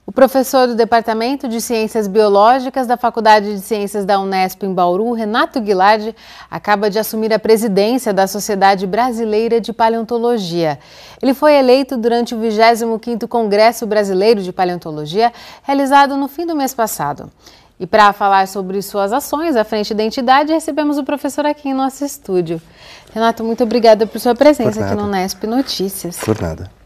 O professor do Departamento de Ciências Biológicas da Faculdade de Ciências da Unesp em Bauru, Renato Guilard, acaba de assumir a presidência da Sociedade Brasileira de Paleontologia. Ele foi eleito durante o 25º Congresso Brasileiro de Paleontologia, realizado no fim do mês passado. E para falar sobre suas ações à frente da entidade, recebemos o professor aqui em nosso estúdio. Renato, muito obrigada por sua presença aqui no Unesp Notícias. Por nada.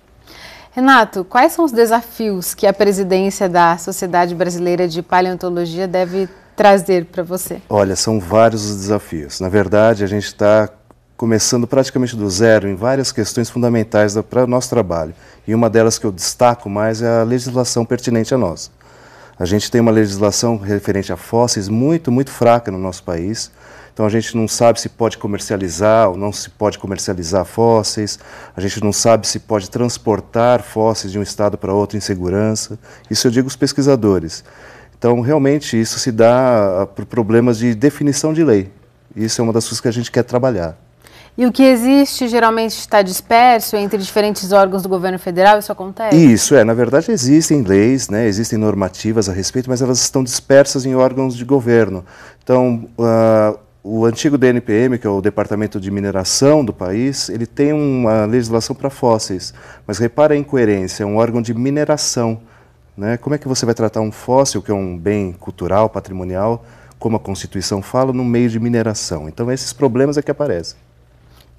Renato, quais são os desafios que a presidência da Sociedade Brasileira de Paleontologia deve trazer para você? Olha, são vários os desafios. Na verdade, a gente está começando praticamente do zero em várias questões fundamentais para o nosso trabalho. E uma delas que eu destaco mais é a legislação pertinente a nós. A gente tem uma legislação referente a fósseis muito fraca no nosso país. Então a gente não sabe se pode comercializar ou não se pode comercializar fósseis, a gente não sabe se pode transportar fósseis de um estado para outro em segurança. Isso eu digo os pesquisadores. Então realmente isso se dá por problemas de definição de lei. Isso é uma das coisas que a gente quer trabalhar. E o que existe geralmente está disperso entre diferentes órgãos do governo federal? Isso acontece? Isso, na verdade existem leis, né, existem normativas a respeito, mas elas estão dispersas em órgãos de governo. Então, o antigo DNPM, que é o Departamento de Mineração do país, ele tem uma legislação para fósseis, mas repara a incoerência, é um órgão de mineração, né? Como é que você vai tratar um fóssil, que é um bem cultural, patrimonial, como a Constituição fala, no meio de mineração? Então esses problemas é que aparecem.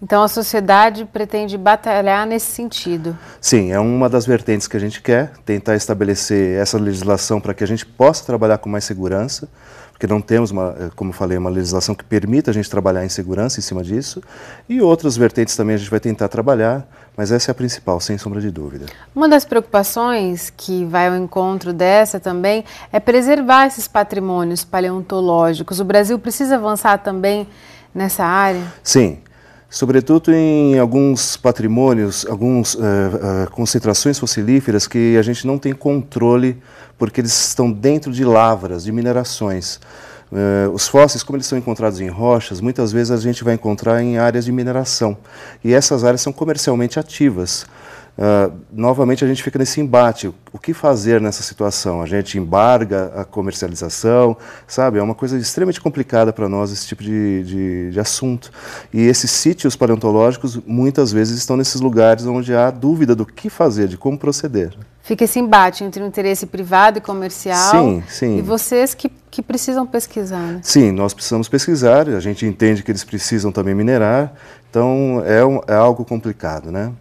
Então a sociedade pretende batalhar nesse sentido? Sim, é uma das vertentes que a gente quer, tentar estabelecer essa legislação para que a gente possa trabalhar com mais segurança, porque não temos, como eu falei, uma legislação que permita a gente trabalhar em segurança em cima disso, e outras vertentes também a gente vai tentar trabalhar, mas essa é a principal, sem sombra de dúvida. Uma das preocupações que vai ao encontro dessa também é preservar esses patrimônios paleontológicos. O Brasil precisa avançar também nessa área? Sim. Sobretudo em alguns patrimônios, algumas concentrações fossilíferas que a gente não tem controle porque eles estão dentro de lavras, de minerações. Os fósseis, como eles são encontrados em rochas, muitas vezes a gente vai encontrar em áreas de mineração. E essas áreas são comercialmente ativas. Novamente a gente fica nesse embate, o que fazer nessa situação? A gente embarga a comercialização, sabe? É uma coisa extremamente complicada para nós esse tipo de assunto. E esses sítios paleontológicos muitas vezes estão nesses lugares onde há dúvida do que fazer, de como proceder. Fica esse embate entre o interesse privado e comercial. Sim, sim. E vocês que precisam pesquisar, né? Sim, nós precisamos pesquisar, a gente entende que eles precisam também minerar, então é algo complicado, né?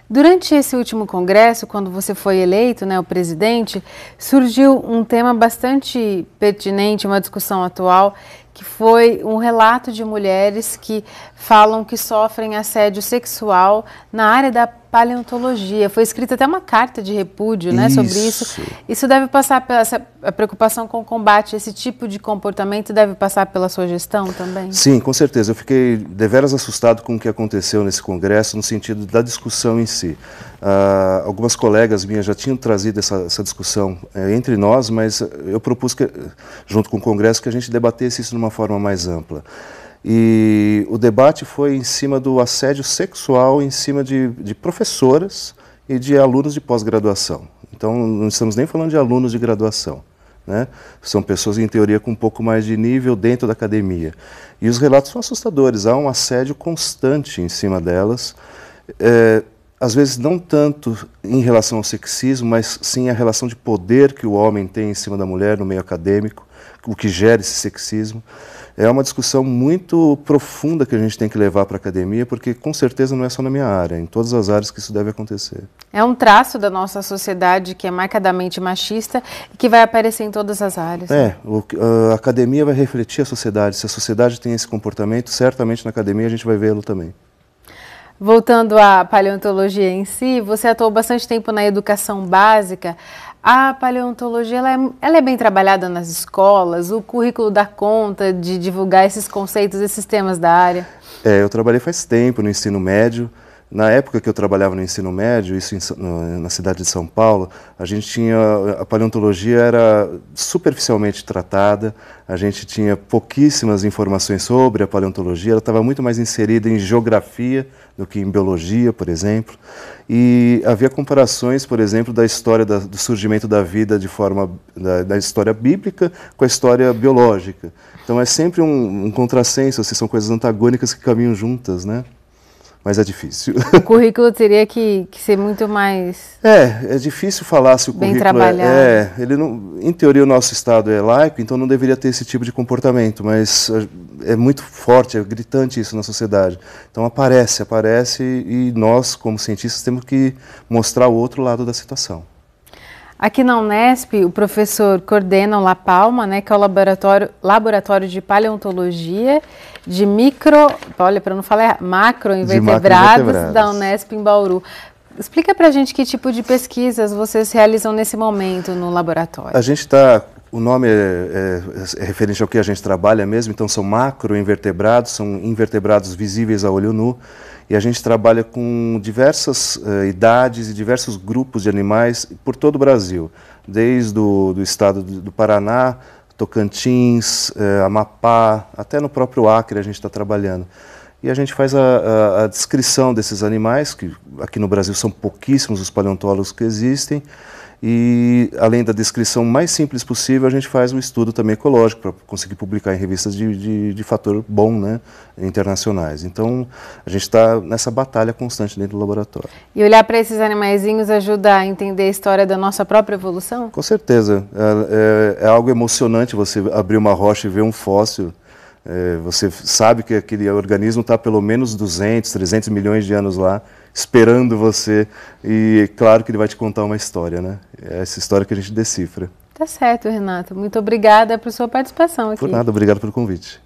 Durante esse último congresso, quando você foi eleito, né, o presidente, surgiu um tema bastante pertinente, uma discussão atual, que foi um relato de mulheres que falam que sofrem assédio sexual na área da paleontologia. Foi escrita até uma carta de repúdio, né, sobre isso. Isso deve passar pela a preocupação com o combate, esse tipo de comportamento deve passar pela sua gestão também? Sim, com certeza. Eu fiquei deveras assustado com o que aconteceu nesse congresso, no sentido da discussão em si. Algumas colegas minhas já tinham trazido essa discussão entre nós, mas eu propus, junto com o congresso, que a gente debatesse isso de uma forma mais ampla. E o debate foi em cima do assédio sexual em cima de professoras e de alunos de pós-graduação. Então, não estamos nem falando de alunos de graduação, né? São pessoas, em teoria, com um pouco mais de nível dentro da academia. E os relatos são assustadores, há um assédio constante em cima delas, às vezes não tanto em relação ao sexismo, mas sim a relação de poder que o homem tem em cima da mulher no meio acadêmico, o que gera esse sexismo. É uma discussão muito profunda que a gente tem que levar para a academia, porque com certeza não é só na minha área, em todas as áreas que isso deve acontecer. É um traço da nossa sociedade que é marcadamente machista e que vai aparecer em todas as áreas. A academia vai refletir a sociedade. Se a sociedade tem esse comportamento, certamente na academia a gente vai vê-lo também. Voltando à paleontologia em si, você atuou bastante tempo na educação básica. A paleontologia ela é bem trabalhada nas escolas? O currículo dá conta de divulgar esses conceitos, esses temas da área? Eu trabalhei faz tempo no ensino médio, Na época que eu trabalhava no ensino médio, isso na cidade de São Paulo, a paleontologia era superficialmente tratada, a gente tinha pouquíssimas informações sobre a paleontologia, ela estava muito mais inserida em geografia do que em biologia, por exemplo, e havia comparações, por exemplo, da história do surgimento da vida da história bíblica com a história biológica. Então é sempre um contrassenso, assim, são coisas antagônicas que caminham juntas, né? Mas é difícil. O currículo teria que ser muito mais... É difícil falar se o bem currículo trabalhado. ele não, em teoria o nosso Estado é laico, então não deveria ter esse tipo de comportamento, mas é muito forte, é gritante isso na sociedade. Então aparece e nós, como cientistas, temos que mostrar o outro lado da situação. Aqui na Unesp, o professor coordena o La Palma, né, que é o laboratório de paleontologia de macroinvertebrados da Unesp em Bauru. Explica pra gente que tipo de pesquisas vocês realizam nesse momento no laboratório. O nome é referente ao que a gente trabalha mesmo, então são macroinvertebrados, são invertebrados visíveis a olho nu, e a gente trabalha com diversas idades e diversos grupos de animais por todo o Brasil, desde do estado do Paraná, Tocantins, Amapá, até no próprio Acre a gente está trabalhando. E a gente faz a descrição desses animais, que aqui no Brasil são pouquíssimos os paleontólogos que existem, e além da descrição mais simples possível, a gente faz um estudo também ecológico para conseguir publicar em revistas de fator bom, né, internacionais. Então, a gente está nessa batalha constante dentro do laboratório. E olhar para esses animaizinhos ajuda a entender a história da nossa própria evolução? Com certeza. É algo emocionante você abrir uma rocha e ver um fóssil. Você sabe que aquele organismo está pelo menos 200, 300 milhões de anos lá, esperando você, e claro que ele vai te contar uma história, né? É essa história que a gente decifra. Tá certo, Renato. Muito obrigada por sua participação aqui. Por nada, obrigado pelo convite.